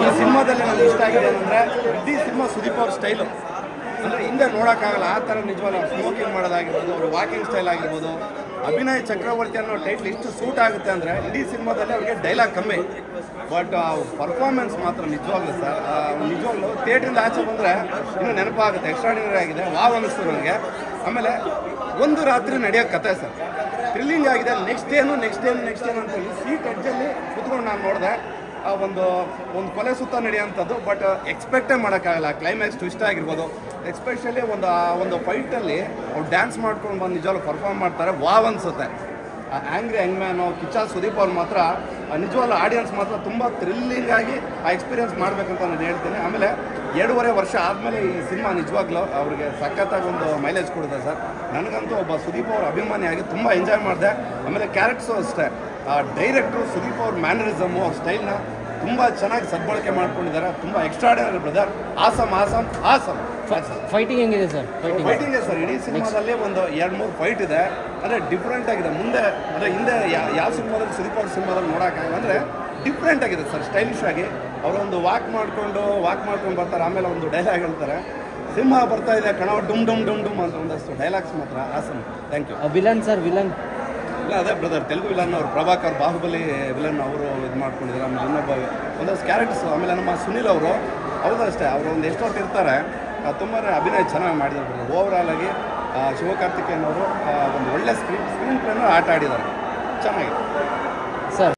ಈ ಸಿನಿಮಾದಲ್ಲಿ ನನಗೆ ಇಷ್ಟ ಆಗಿದೆ ಅಂದರೆ ಇಡೀ ಸಿನಿಮಾ ಸುದೀಪ್ ಅವ್ರ ಸ್ಟೈಲು ಅಂದರೆ ಹಿಂದೆ ನೋಡೋಕ್ಕಾಗಲ್ಲ ಆ ಥರ ನಿಜವಾಗ್ಲೂ ಅವ್ರು ಸ್ಮೋಕಿಂಗ್ ಮಾಡೋದಾಗಿರ್ಬೋದು, ಅವ್ರ ವಾಕಿಂಗ್ ಸ್ಟೈಲ್ ಆಗಿರ್ಬೋದು. ಅಭಿನಯ್ ಚಕ್ರವರ್ತಿ ಅನ್ನೋ ಟೈಟ್ಲ್ ಇಷ್ಟು ಸೂಟ್ ಆಗುತ್ತೆ ಅಂದರೆ ಇಡೀ ಸಿನಿಮಾದಲ್ಲಿ ಅವ್ರಿಗೆ ಡೈಲಾಗ್ ಕಮ್ಮಿ, ಬಟ್ ಪರ್ಫಾರ್ಮೆನ್ಸ್ ಮಾತ್ರ ನಿಜವಾಗ್ಲೂ ಸರ್ ನಿಜವಾಗ್ಲೂ ಥಿಯೇಟ್ರಿಂದ ಆಚೆ ಬಂದರೆ ಇನ್ನೂ ನೆನಪಾಗುತ್ತೆ. ಎಕ್ಸ್ಟ್ರಾಡಿನರಿ ಆಗಿದೆ, ವಾವ್ ಅನ್ನಿಸ್ತು ನನಗೆ. ಆಮೇಲೆ ಒಂದು ರಾತ್ರಿ ನಡೆಯೋ ಕತೆ ಸರ್, ಥ್ರಿಲ್ಲಿಂಗ್ ಆಗಿದೆ. ನೆಕ್ಸ್ಟ್ ಏನು ಅಂತ ಹೇಳಿ ಸೀಟ್ ಎಡ್ಜಲ್ಲಿ ಕೂತ್ಕೊಂಡು ನಾನು ನೋಡಿದೆ. ಒಂದು ಕೊಲೆ ಸುತ್ತ ನಡೆಯೋಂಥದ್ದು, ಬಟ್ ಎಕ್ಸ್ಪೆಕ್ಟೇ ಮಾಡೋಕ್ಕಾಗಲ್ಲ. ಕ್ಲೈಮ್ಯಾಕ್ಸ್ ಟ್ವಿಸ್ಟ್ ಆಗಿರ್ಬೋದು, ಎಸ್ಪೆಷಲಿ ಒಂದು ಫೈಟಲ್ಲಿ ಅವ್ರು ಡ್ಯಾನ್ಸ್ ಮಾಡ್ಕೊಂಡು ಬಂದು ನಿಜವಾಗ್ಲೂ ಪರ್ಫಾರ್ಮ್ ಮಾಡ್ತಾರೆ, ವಾವ್ ಅನಿಸುತ್ತೆ. ಆ್ಯಂಗ್ರಿ ಯಂಗ್ಮ್ಯಾನು ಕಿಚ್ಚ ಸುದೀಪ್ ಅವ್ರು ಮಾತ್ರ ನಿಜವಾಗ್ಲೂ ಆಡಿಯನ್ಸ್ ಮಾತ್ರ ತುಂಬ ಥ್ರಿಲ್ಲಿಂಗ್ ಆಗಿ ಆ ಎಕ್ಸ್ಪೀರಿಯನ್ಸ್ ಮಾಡಬೇಕಂತ ನಾನು ಹೇಳ್ತೀನಿ. ಆಮೇಲೆ 2.5 ವರ್ಷ ಆದಮೇಲೆ ಈ ಸಿನಿಮಾ ನಿಜವಾಗ್ಲೂ ಅವ್ರಿಗೆ ಸಖತ್ತಾಗಿ ಒಂದು ಮೈಲೇಜ್ ಕೊಡುತ್ತೆ ಸರ್. ನನಗಂತೂ ಒಬ್ಬ ಸುದೀಪ್ ಅವ್ರ ಅಭಿಮಾನಿಯಾಗಿ ತುಂಬ ಎಂಜಾಯ್ ಮಾಡಿದೆ. ಆಮೇಲೆ ಕ್ಯಾರೆಕ್ಟರ್ಸು ಅಷ್ಟೇ, ಡೈರೆಕ್ಟ್ರು ಸುದೀಪ್ ಅವ್ರ ಮ್ಯಾನರಿಸಮು ಅವ್ರ ಸ್ಟೈಲ್ನ ತುಂಬ ಚೆನ್ನಾಗಿ ಸದ್ಬಳಕೆ ಮಾಡ್ಕೊಂಡಿದ್ದಾರೆ. ತುಂಬ ಎಕ್ಸ್ಟ್ರಾಡಿನರಿ ಬ್ರದರ್, ಆಸಮ್. ಫೈಟಿಂಗ್ ಹೆಂಗಿದೆ ಸರ್? ಫೈಟಿಂಗ್ ಇದೆ ಸರ್. ಇಡೀ ಸಿನಿಮಾದಲ್ಲಿ ಒಂದು 2-3 ಫೈಟ್ ಇದೆ, ಅಂದರೆ ಡಿಫ್ರೆಂಟ್ ಆಗಿದೆ. ಮುಂದೆ ಅಂದರೆ ಹಿಂದೆ ಯಾವ ಸಿನಿಮಾದಲ್ಲಿ ಸುದೀಪ್ ಅವ್ರ ಸಿನಿಮಾದಲ್ಲಿ ನೋಡೋಕ್ಕಾಗಲ್ಲ, ಅಂದರೆ ಡಿಫ್ರೆಂಟ್ ಆಗಿದೆ ಸರ್. ಸ್ಟೈಲಿಶ್ ಆಗಿ ಅವರೊಂದು ವಾಕ್ ಮಾಡ್ಕೊಂಡು ಬರ್ತಾರೆ. ಆಮೇಲೆ ಒಂದು ಡೈಲಾಗ್ ಹೇಳ್ತಾರೆ, ಸಿಂಹ ಬರ್ತಾ ಇದೆ ಕಣವ ಡುಮ್ ಅಂತ ಒಂದಷ್ಟು ಡೈಲಾಗ್ಸ್ ಮಾತ್ರ awesome. Thank you. Villain sir, villain ಇಲ್ಲ ಅದೇ ಬ್ರದರ್, ತೆಲುಗು ವಿಲನ್ ಅವರು ಪ್ರಭಾಕರ್, ಬಾಹುಬಲಿ ವಿಲನ್ ಅವರು ಇದು ಮಾಡ್ಕೊಂಡಿದ್ದಾರೆ. ಆಮೇಲೆ ಇನ್ನೊಬ್ಬ ಒಂದಷ್ಟು ಕ್ಯಾರೆಕ್ಟರ್ಸ್. ಆಮೇಲೆ ನಮ್ಮ ಸುನಿಲ್ ಅವರು ಅಷ್ಟೇ, ಅವರು ಒಂದು ಎಷ್ಟೊತ್ತು ಇರ್ತಾರೆ, ತುಂಬಾ ಅಭಿನಯ ಚೆನ್ನಾಗಿ ಮಾಡಿದ್ದಾರೆ ಬ್ರದರ್. ಓವರಾಲ್ ಆಗಿ ಶಿವಕಾರ್ತಿಕೇಯನ್ ಅವರು ಒಂದು ಒಳ್ಳೆ ಸ್ಕ್ರೀನ್ ಪ್ಲೇನ ಆಟ ಆಡಿದ್ದಾರೆ, ಚೆನ್ನಾಗಿದೆ.